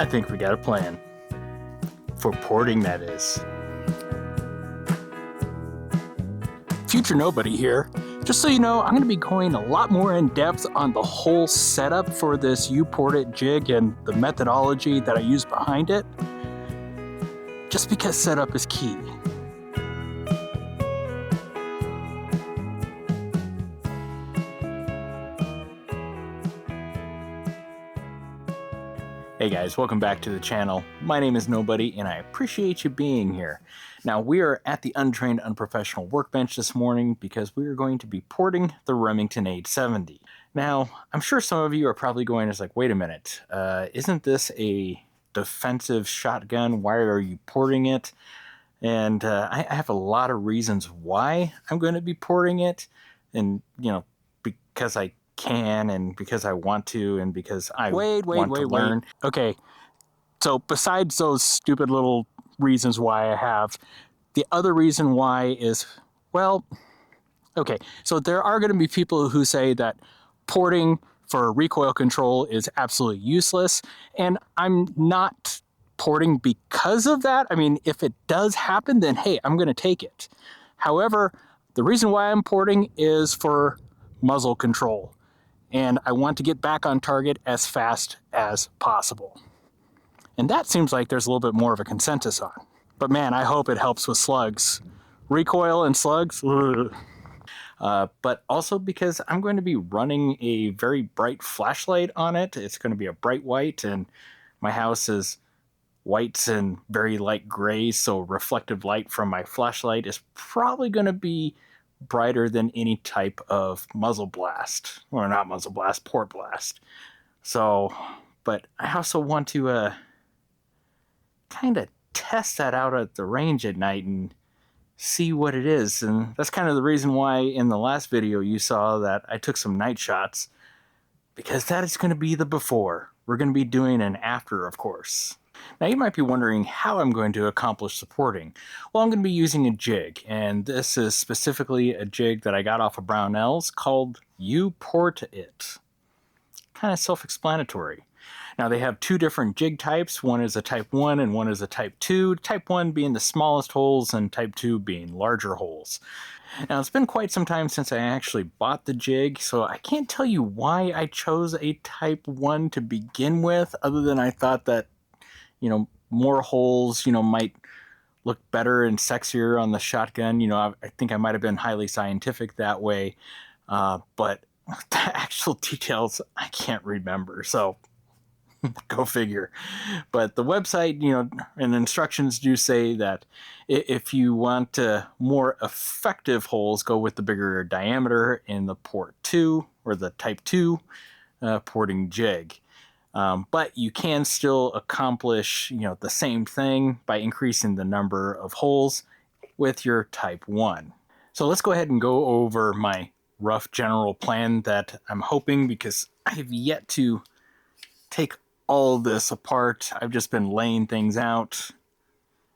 I think we got a plan. For porting, that is. Future Nobody here. Just so you know, I'm going to be going a lot more in depth on the whole setup for this U-ported jig and the methodology that I use behind it. Just because setup is key. Hey guys, welcome back to the channel. My name is Nobody and I appreciate you being here. Now we are at the Untrained Unprofessional Workbench this morning because we are going to be porting the Remington 870. Now, I'm sure some of you are probably going, it's like, wait a minute, isn't this a defensive shotgun? Why are you porting it? And I have a lot of reasons why I'm going to be porting it. And, you know, because I can and because I want to and because I want to learn. Okay, so besides those stupid little reasons why I have, the other reason why is, well, okay, so there are going to be people who say that porting for recoil control is absolutely useless, and I'm not porting because of that. I mean, if it does happen, then hey, I'm going to take it. However, the reason why I'm porting is for muzzle control, and I want to get back on target as fast as possible. And that seems like there's a little bit more of a consensus on. But man, I hope it helps with slugs. Recoil and slugs, but also because I'm going to be running a very bright flashlight on it. It's going to be a bright white, and my house is whites and very light gray, so reflective light from my flashlight is probably going to be brighter than any type of muzzle blast, or not muzzle blast, port blast. So, but I also want to kind of test that out at the range at night and see what it is. And that's kind of the reason why in the last video you saw that I took some night shots, because that is going to be the before. We're going to be doing an after, of course. Now you might be wondering how I'm going to accomplish the porting. Well, I'm going to be using a jig, and this is specifically a jig that I got off of Brownells called U-Port It. Kind of self-explanatory. Now they have two different jig types. One is a type 1 and one is a type 2. Type 1 being the smallest holes and type 2 being larger holes. Now it's been quite some time since I actually bought the jig, so I can't tell you why I chose a type 1 to begin with, other than I thought that, you know, more holes, you know, might look better and sexier on the shotgun. You know, I think I might have been highly scientific that way, but the actual details I can't remember, so go figure. But the website, you know, and instructions do say that if you want more effective holes, go with the bigger diameter in the port 2 or the type 2 porting jig. But you can still accomplish, you know, the same thing by increasing the number of holes with your type 1. So let's go ahead and go over my rough general plan that I'm hoping, because I have yet to take all this apart. I've just been laying things out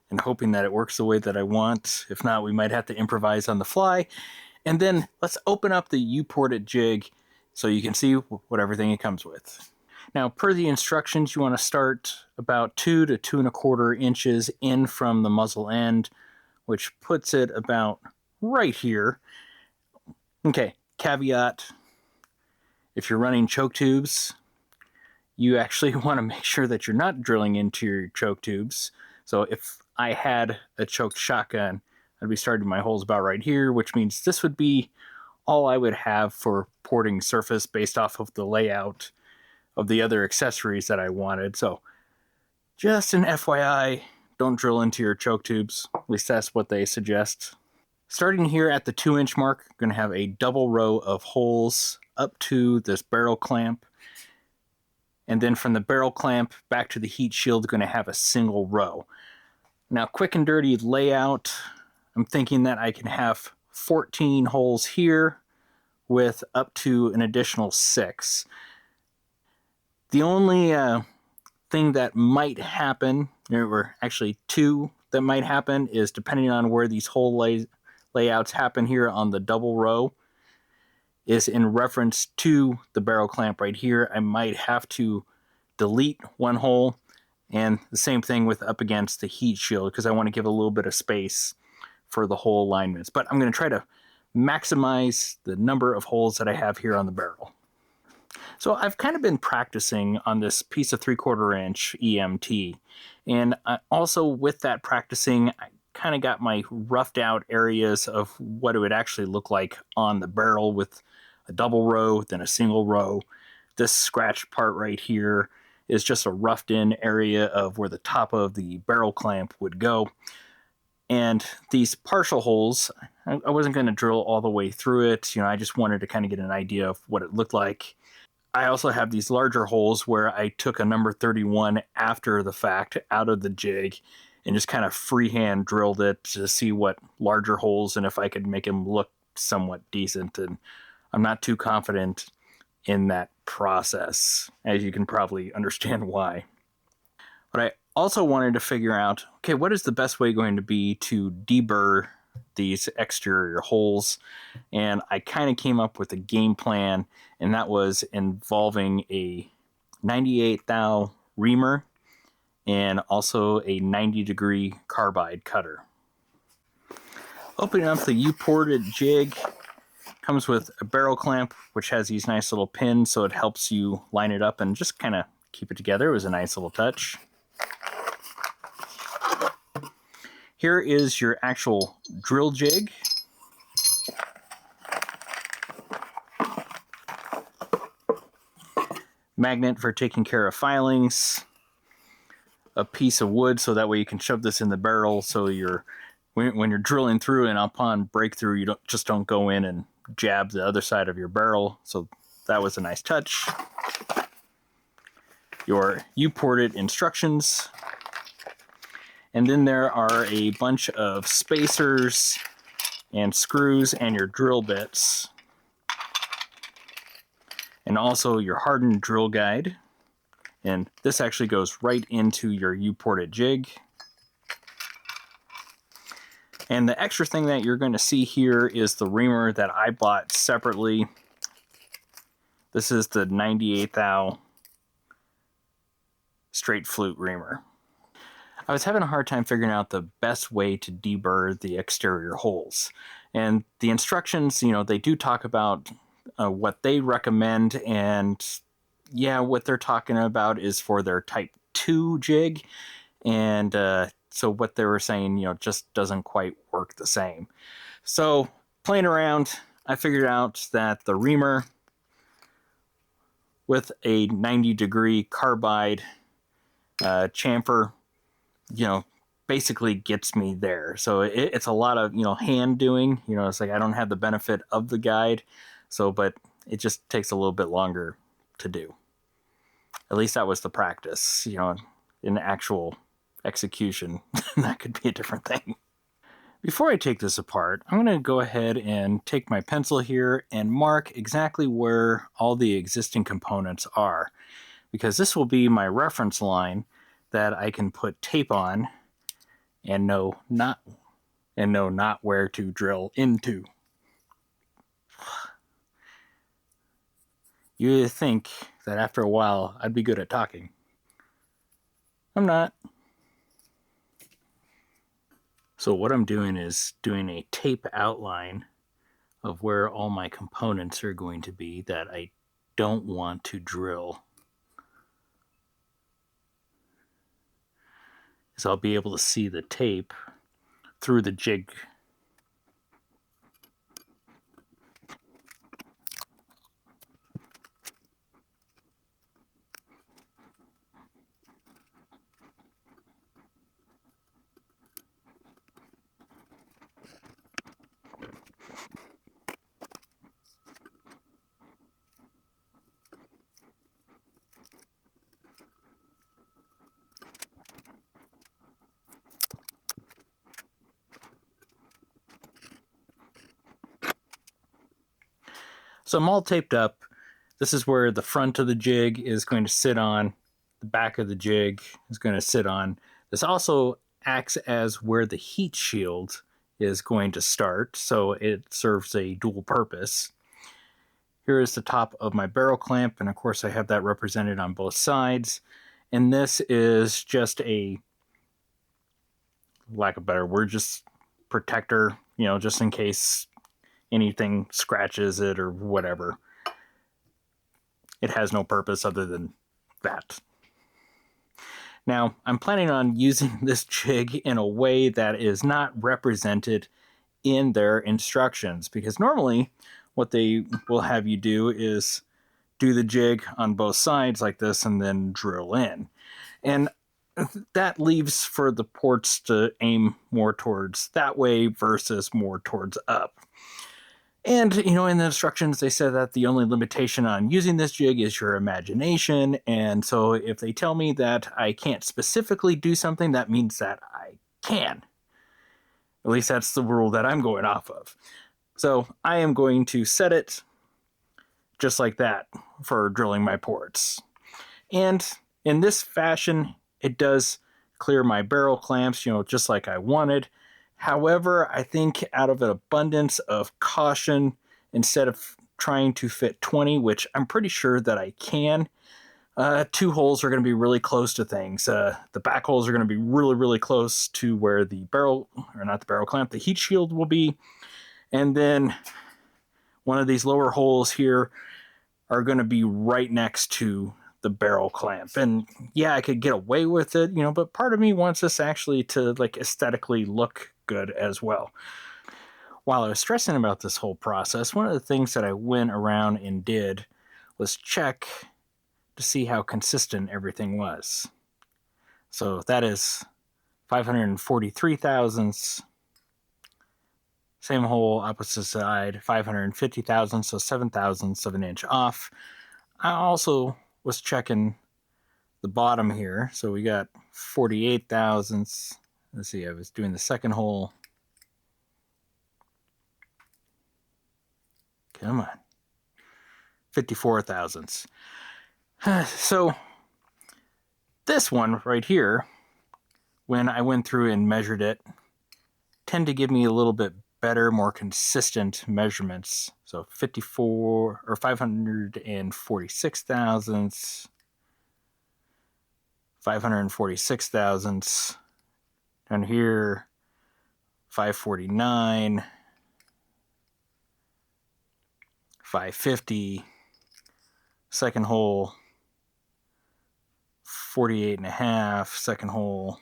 and hoping that it works the way that I want. If not, we might have to improvise on the fly. And then let's open up the U-ported jig so you can see what everything it comes with. Now, per the instructions, you want to start about 2 to 2 1/4 inches in from the muzzle end, which puts it about right here. Okay, caveat, if you're running choke tubes, you actually want to make sure that you're not drilling into your choke tubes. So if I had a choked shotgun, I'd be starting my holes about right here, which means this would be all I would have for porting surface based off of the layout of the other accessories that I wanted. So just an FYI, don't drill into your choke tubes. At least that's what they suggest. Starting here at the 2-inch mark, I'm going to have a double row of holes up to this barrel clamp. And then from the barrel clamp back to the heat shield, going to have a single row. Now, quick and dirty layout, I'm thinking that I can have 14 holes here with up to an additional 6. The only thing that might happen, or actually 2 that might happen, is depending on where these hole layouts happen here on the double row, is in reference to the barrel clamp right here. I might have to delete one hole And the same thing with up against the heat shield, because I want to give a little bit of space for the hole alignments. But I'm going to try to maximize the number of holes that I have here on the barrel. So I've kind of been practicing on this piece of 3/4 inch EMT. And also with that practicing, I kind of got my roughed out areas of what it would actually look like on the barrel with a double row, then a single row. This scratched part right here is just a roughed in area of where the top of the barrel clamp would go. And these partial holes, I wasn't going to drill all the way through it. I just wanted to kind of get an idea of what it looked like. I also have these larger holes where I took a number 31 after the fact out of the jig and just kind of freehand drilled it to see what larger holes and if I could make them look somewhat decent. And I'm not too confident in that process, as you can probably understand why. But I also wanted to figure out, okay, what is the best way going to be to deburr these exterior holes? And I kind of came up with a game plan, and that was involving a 98 thou reamer and also a 90-degree carbide cutter. Opening up the U-ported jig comes with a barrel clamp, which has these nice little pins, so it helps you line it up and just kind of keep it together. It was a nice little touch. Here is your actual drill jig. Magnet for taking care of filings. A piece of wood so that way you can shove this in the barrel so when you're drilling through and upon breakthrough you don't go in and jab the other side of your barrel. So that was a nice touch. Your U-ported instructions. And then there are a bunch of spacers and screws and your drill bits. And also your hardened drill guide. And this actually goes right into your U-ported jig. And the extra thing that you're going to see here is the reamer that I bought separately. This is the 98 thou straight flute reamer. I was having a hard time figuring out the best way to deburr the exterior holes. And the instructions, they do talk about what they recommend, and yeah, what they're talking about is for their type 2 jig. And so what they were saying, just doesn't quite work the same. So playing around, I figured out that the reamer with a 90-degree carbide chamfer, basically gets me there. So it's a lot of, hand doing. It's like I don't have the benefit of the guide. But it just takes a little bit longer to do. At least that was the practice. In actual execution, that could be a different thing. Before I take this apart, I'm going to go ahead and take my pencil here and mark exactly where all the existing components are, because this will be my reference line that I can put tape on and know not where to drill into. You'd think that after a while I'd be good at talking. I'm not. So what I'm doing is doing a tape outline of where all my components are going to be that I don't want to drill. So I'll be able to see the tape through the jig. So I'm all taped up. This is where the front of the jig is going to sit on. The back of the jig is going to sit on. This also acts as where the heat shield is going to start, so it serves a dual purpose. Here is the top of my barrel clamp, and of course I have that represented on both sides. And this is just a, lack of a better word, just protector, you know, just in case anything scratches it or whatever. It has no purpose other than that. Now, I'm planning on using this jig in a way that is not represented in their instructions, because normally what they will have you do is do the jig on both sides like this and then drill in. And that leaves for the ports to aim more towards that way versus more towards up. And, you know, in the instructions, they said that the only limitation on using this jig is your imagination. And so if they tell me that I can't specifically do something, that means that I can. At least that's the rule that I'm going off of. So I am going to set it just like that for drilling my ports. And in this fashion, it does clear my barrel clamps, you know, just like I wanted. However, I think out of an abundance of caution, instead of trying to fit 20, which I'm pretty sure that I can, 2 holes are going to be really close to things. The back holes are going to be really, really close to where the barrel, or not the barrel clamp, the heat shield will be. And then one of these lower holes here are going to be right next to the barrel clamp. And yeah, I could get away with it, you know, but part of me wants this actually to like aesthetically look good as well. While I was stressing about this whole process, one of the things that I went around and did was check to see how consistent everything was. So that is 543 thousandths. Same hole, opposite side, 550 thousandths, so 7 thousandths of an inch off. I also was checking the bottom here, so we got 48 thousandths. Let's see, I was doing the second hole. Come on. 54 thousandths. So this one right here, when I went through and measured it, tend to give me a little bit better, more consistent measurements. So 54 or 546 thousandths, 546 thousandths. Down here, 549, 550. Second hole, 48 and a half. Second hole,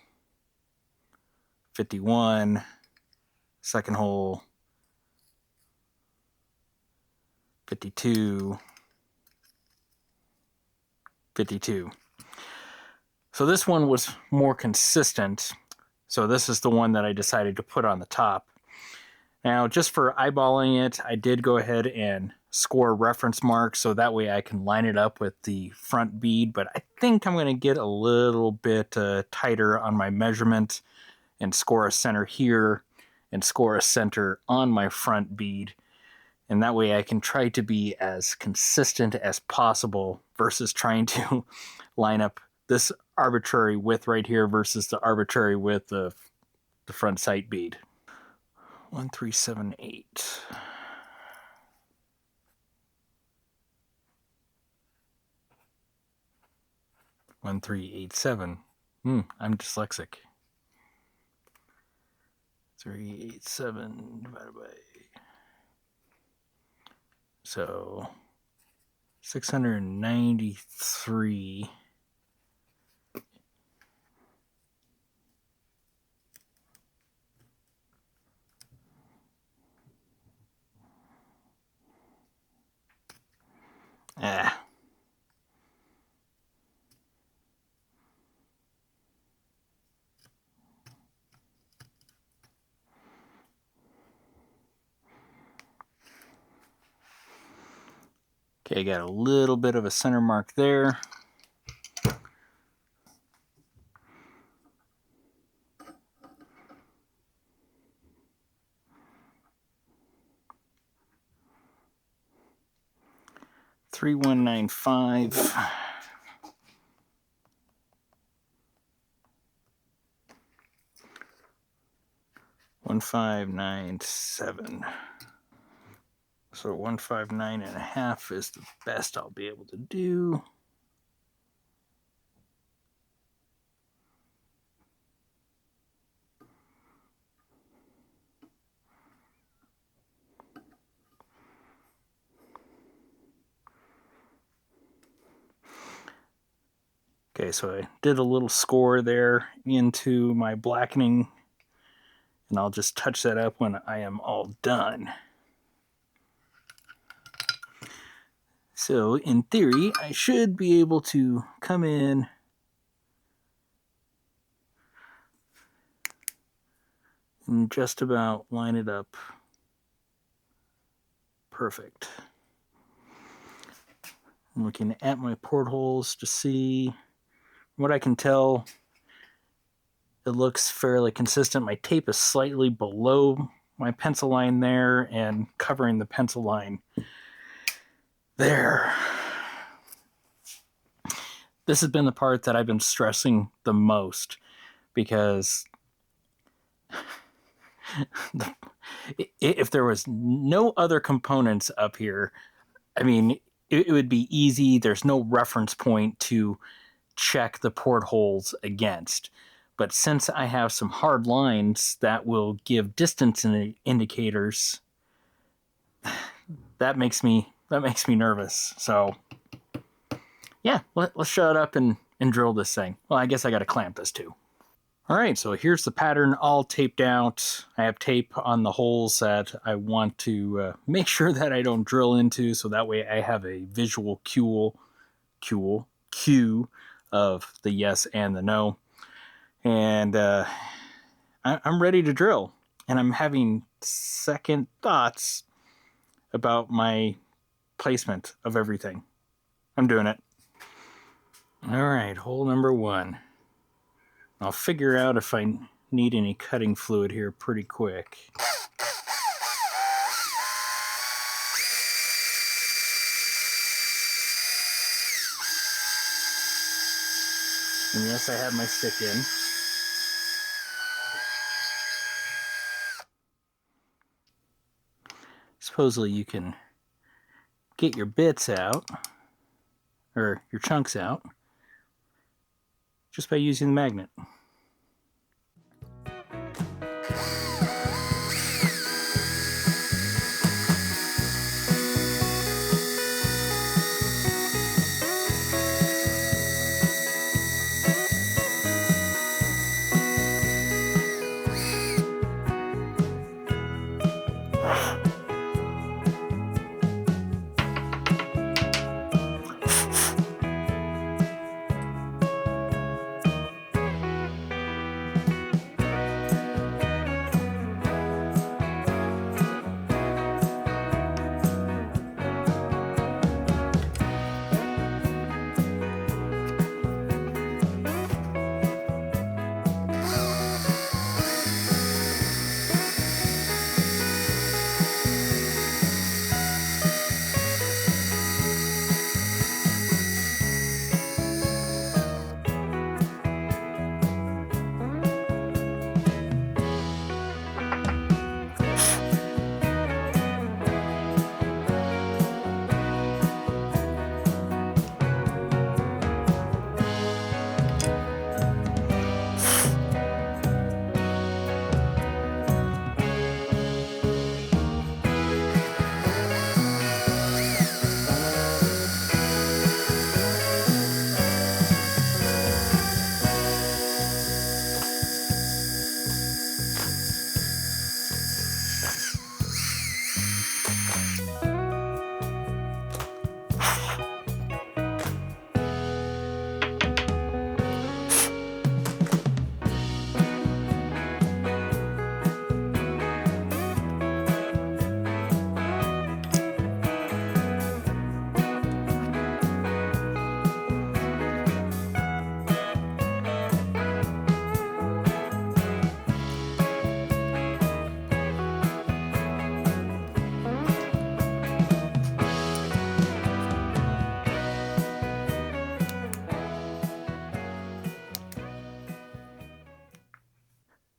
51. Second hole, 52. 52. So this one was more consistent. So this is the one that I decided to put on the top. Now, just for eyeballing it, I did go ahead and score reference marks so that way I can line it up with the front bead, but I think I'm going to get a little bit tighter on my measurement and score a center here and score a center on my front bead. And that way I can try to be as consistent as possible versus trying to line up this arbitrary width right here versus the arbitrary width of the front sight bead. 1378. One, 387. I'm dyslexic. 387 divided by, so 693. Okay, got a little bit of a center mark there. $3,195. 1597. So 159 and a half is the best I'll be able to do. Okay, so I did a little score there into my blackening, and I'll just touch that up when I am all done. So in theory, I should be able to come in and just about line it up perfect. I'm looking at my portholes to see what I can tell. It looks fairly consistent. My tape is slightly below my pencil line there and covering the pencil line there. This has been the part that I've been stressing the most because if there was no other components up here, I mean, it would be easy. There's no reference point to check the portholes against. But since I have some hard lines that will give distance indicators, that makes me nervous. So yeah, let's shut up and drill this thing. Well, I guess I got to clamp this too. All right, so here's the pattern all taped out. I have tape on the holes that I want to make sure that I don't drill into, so that way I have a visual cue of the yes and the no. And I'm ready to drill. And I'm having second thoughts about my placement of everything. I'm doing it. All right, hole number 1. I'll figure out if I need any cutting fluid here pretty quick. And yes, I have my stick in. Supposedly you can get your bits out, or your chunks out, just by using the magnet.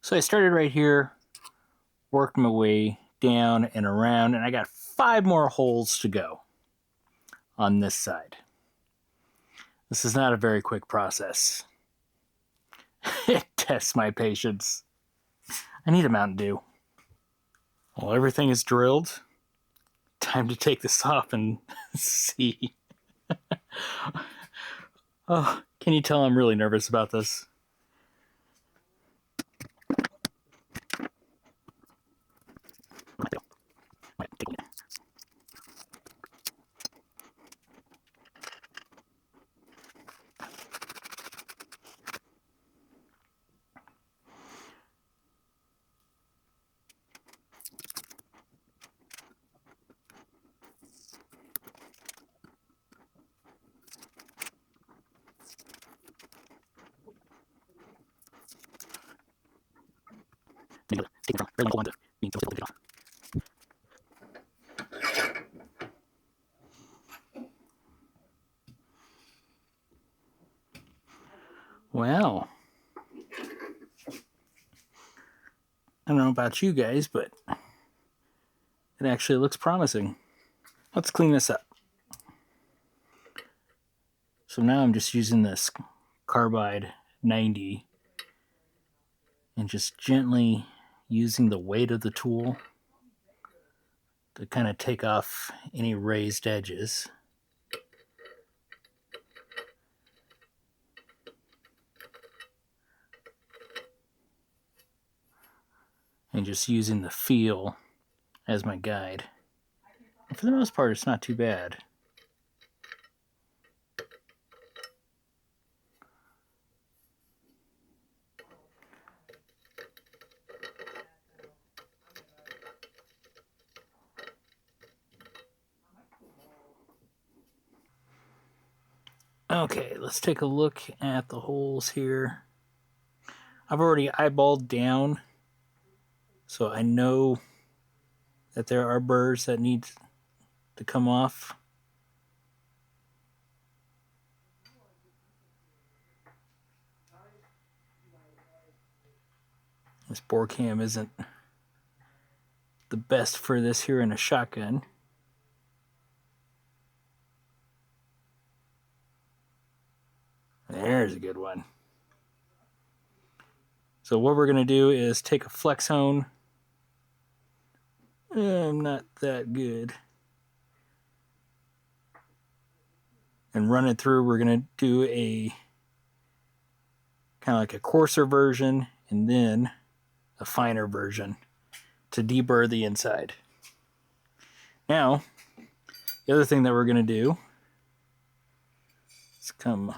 So I started right here, worked my way down and around, and I got 5 more holes to go on this side. This is not a very quick process. It tests my patience. I need a Mountain Dew. Well, everything is drilled. Time to take this off and see. Oh, Can you tell I'm really nervous about this? Well, I don't know about you guys, but it actually looks promising. Let's clean this up. So now I'm just using this carbide 90 and just gently using the weight of the tool to kind of take off any raised edges. And just using the feel as my guide. And for the most part, it's not too bad. Okay, let's take a look at the holes here. I've already eyeballed down, so I know that there are burrs that need to come off. This bore cam isn't the best for this here in a shotgun. There's a good one. So what we're going to do is take a flex hone. I'm not that good. And run it through. We're going to do a kind of like a coarser version and then a finer version to deburr the inside. Now, the other thing that we're going to do is come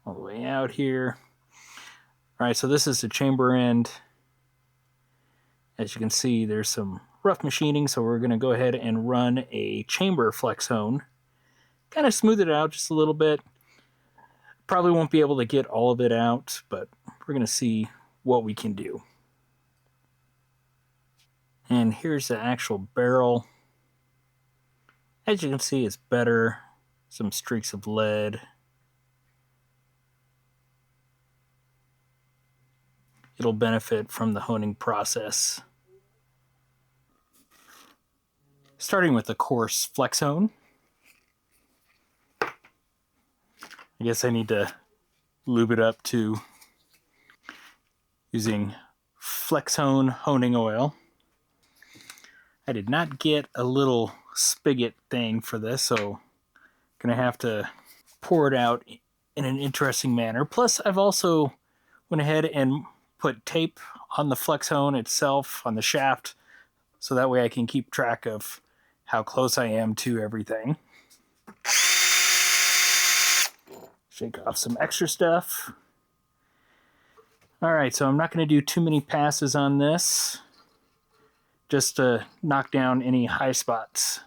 all the way out here. All right, so this is the chamber end. As you can see, there's some rough machining, so we're going to go ahead and run a chamber flex hone. Kind of smooth it out just a little bit. Probably won't be able to get all of it out, but we're going to see what we can do. And here's the actual barrel. As you can see, it's better. Some streaks of lead. It'll benefit from the honing process. Starting with the coarse flex hone. I guess I need to lube it up too. Using flex hone honing oil. I did not get a little spigot thing for this, so I'm gonna have to pour it out in an interesting manner. Plus, I've also went ahead and put tape on the flex hone itself, on the shaft, so that way I can keep track of how close I am to everything. Shake off some extra stuff. All right, so I'm not going to do too many passes on this, just to knock down any high spots.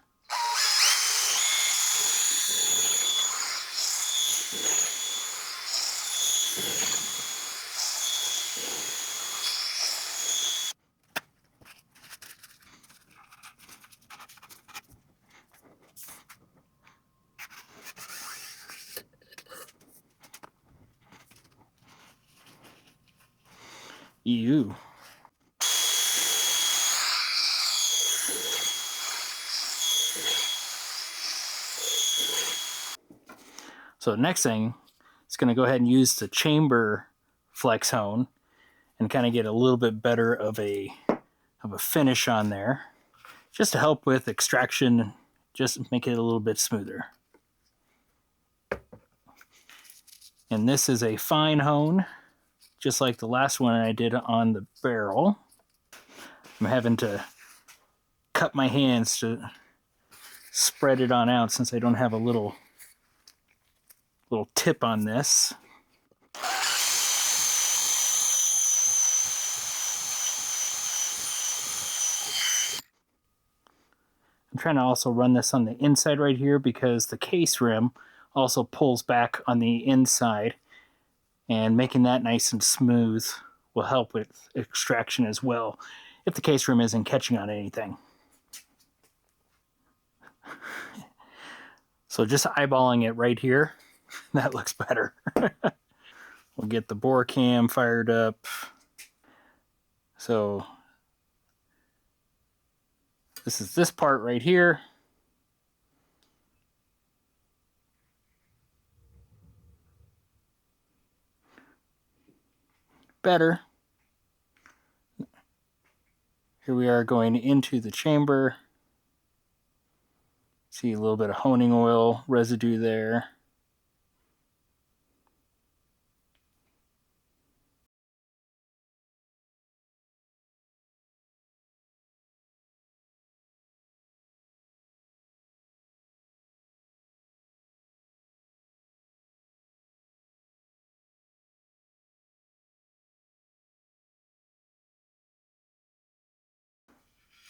Ew. So the next thing is going to go ahead and use the chamber flex hone and kind of get a little bit better of a finish on there, just to help with extraction, just make it a little bit smoother. And this is a fine hone, just like the last one I did on the barrel. I'm having to cut my hands to spread it on out since I don't have a little tip on this. I'm trying to also run this on the inside right here because the case rim also pulls back on the inside, and making that nice and smooth will help with extraction as well if the case rim isn't catching on anything. So just eyeballing it right here, that looks better. We'll get the bore cam fired up. So this is this part right here. Better. Here we are going into the chamber. See a little bit of honing oil residue there.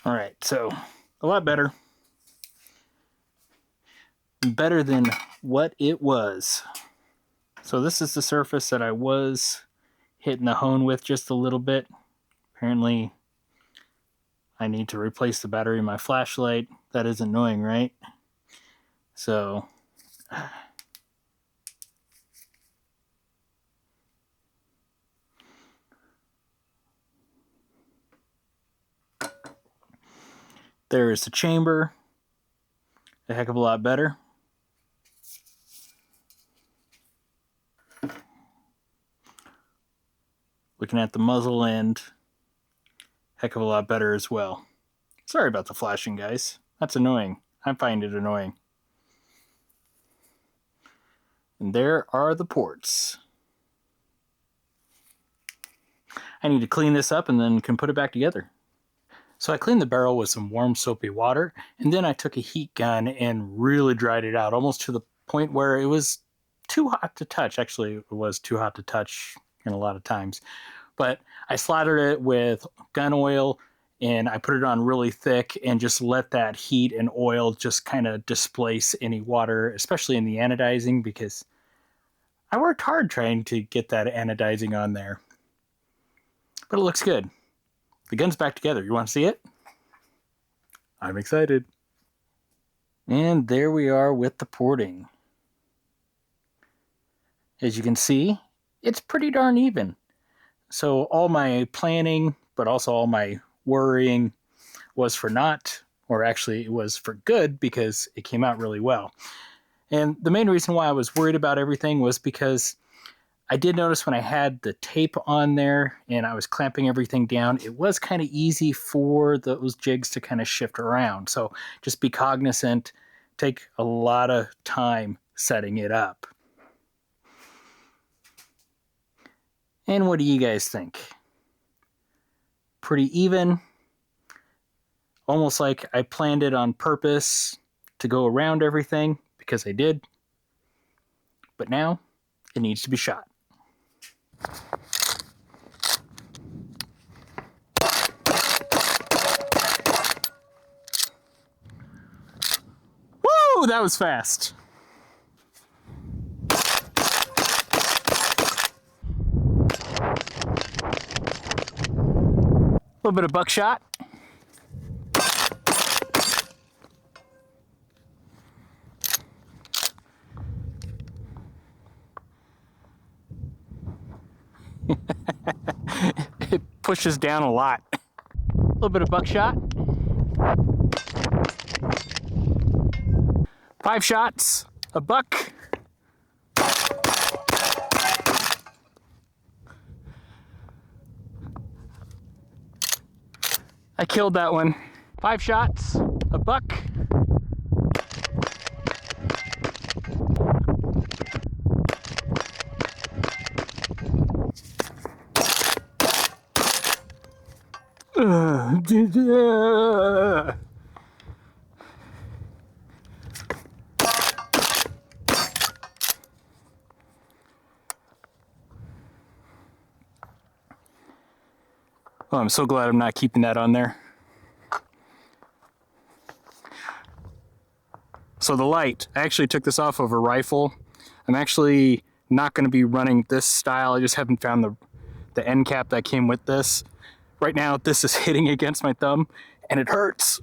All right, so a lot better. Better than what it was. So this is the surface that I was hitting the hone with just a little bit. Apparently, I need to replace the battery in my flashlight. That is annoying, right? So there is the chamber. A heck of a lot better. Looking at the muzzle end, heck of a lot better as well. Sorry about the flashing, guys. That's annoying. I find it annoying. And there are the ports. I need to clean this up and then can put it back together. So I cleaned the barrel with some warm soapy water, and then I took a heat gun and really dried it out, almost to the point where it was too hot to touch. Actually, it was too hot to touch in a lot of times. But I slathered it with gun oil, and I put it on really thick and just let that heat and oil just kind of displace any water, especially in the anodizing, because I worked hard trying to get that anodizing on there. But it looks good. The gun's back together. You want to see it? I'm excited. And there we are with the porting. As you can see, it's pretty darn even. So all my planning, but also all my worrying was for naught, or actually it was for good because it came out really well. And the main reason why I was worried about everything was because I did notice when I had the tape on there and I was clamping everything down, it was kind of easy for those jigs to kind of shift around. So just be cognizant, take a lot of time setting it up. And what do you guys think? Pretty even. Almost like I planned it on purpose to go around everything, because I did. But now it needs to be shot. Woo! That was fast. A little bit of buckshot. It pushes down a lot. A little bit of buckshot. 5 shots, a buck. I killed that one. 5 shots, a buck. Oh, I'm so glad I'm not keeping that on there. So the light, I actually took this off of a rifle. I'm actually not going to be running this style. I just haven't found the end cap that came with this. Right now, this is hitting against my thumb, and it hurts.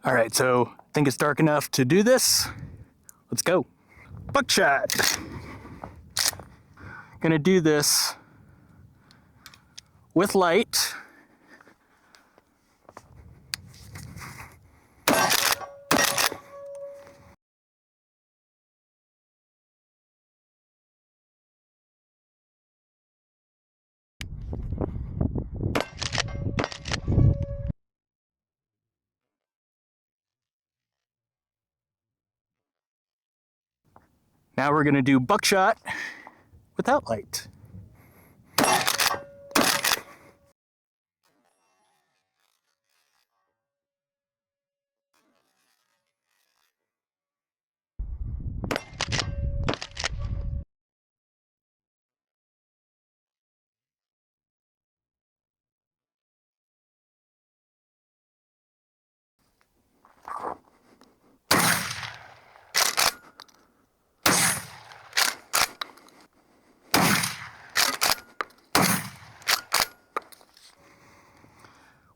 All right, so I think it's dark enough to do this. Let's go. Buckshot. Gonna do this with light. Now we're gonna do buckshot without light.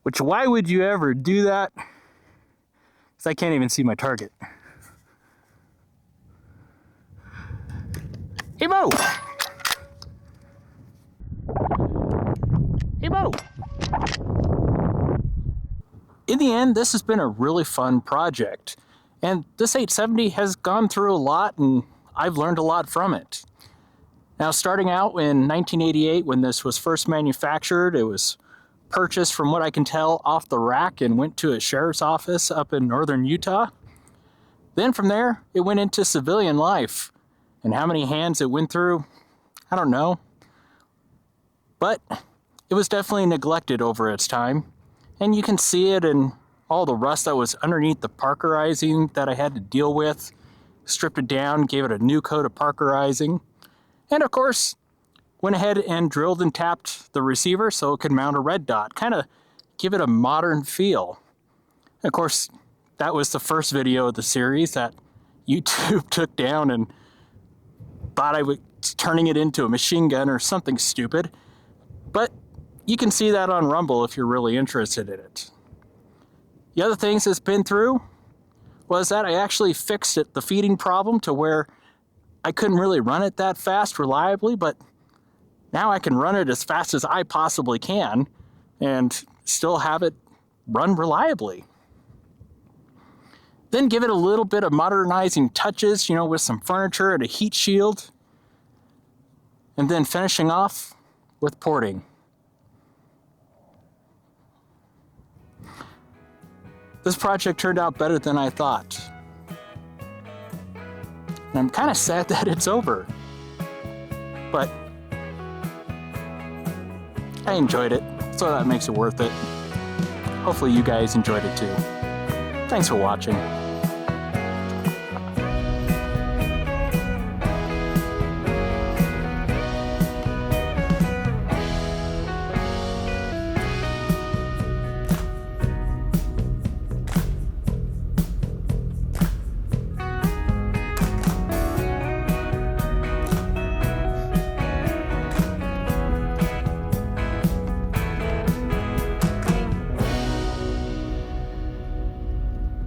Which, why would you ever do that? Because I can't even see my target. Hey, Mo! Hey, Mo! In the end, this has been a really fun project. And this 870 has gone through a lot, and I've learned a lot from it. Now, starting out in 1988, when this was first manufactured, it was purchased, from what I can tell, off the rack and went to a sheriff's office up in northern Utah. Then from there, it went into civilian life. And how many hands it went through, I don't know. But it was definitely neglected over its time. And you can see it in all the rust that was underneath the parkerizing that I had to deal with. Stripped it down, gave it a new coat of parkerizing. And of course, went ahead and drilled and tapped the receiver so it could mount a red dot, kind of give it a modern feel. And of course, that was the first video of the series that YouTube took down and thought I was turning it into a machine gun or something stupid. But you can see that on Rumble if you're really interested in it. The other things it's been through was that I actually fixed it, the feeding problem, to where I couldn't really run it that fast reliably, but now I can run it as fast as I possibly can and still have it run reliably. Then give it a little bit of modernizing touches, with some furniture and a heat shield. And then finishing off with porting. This project turned out better than I thought. And I'm kind of sad that it's over. But I enjoyed it, so that makes it worth it. Hopefully you guys enjoyed it too. Thanks for watching.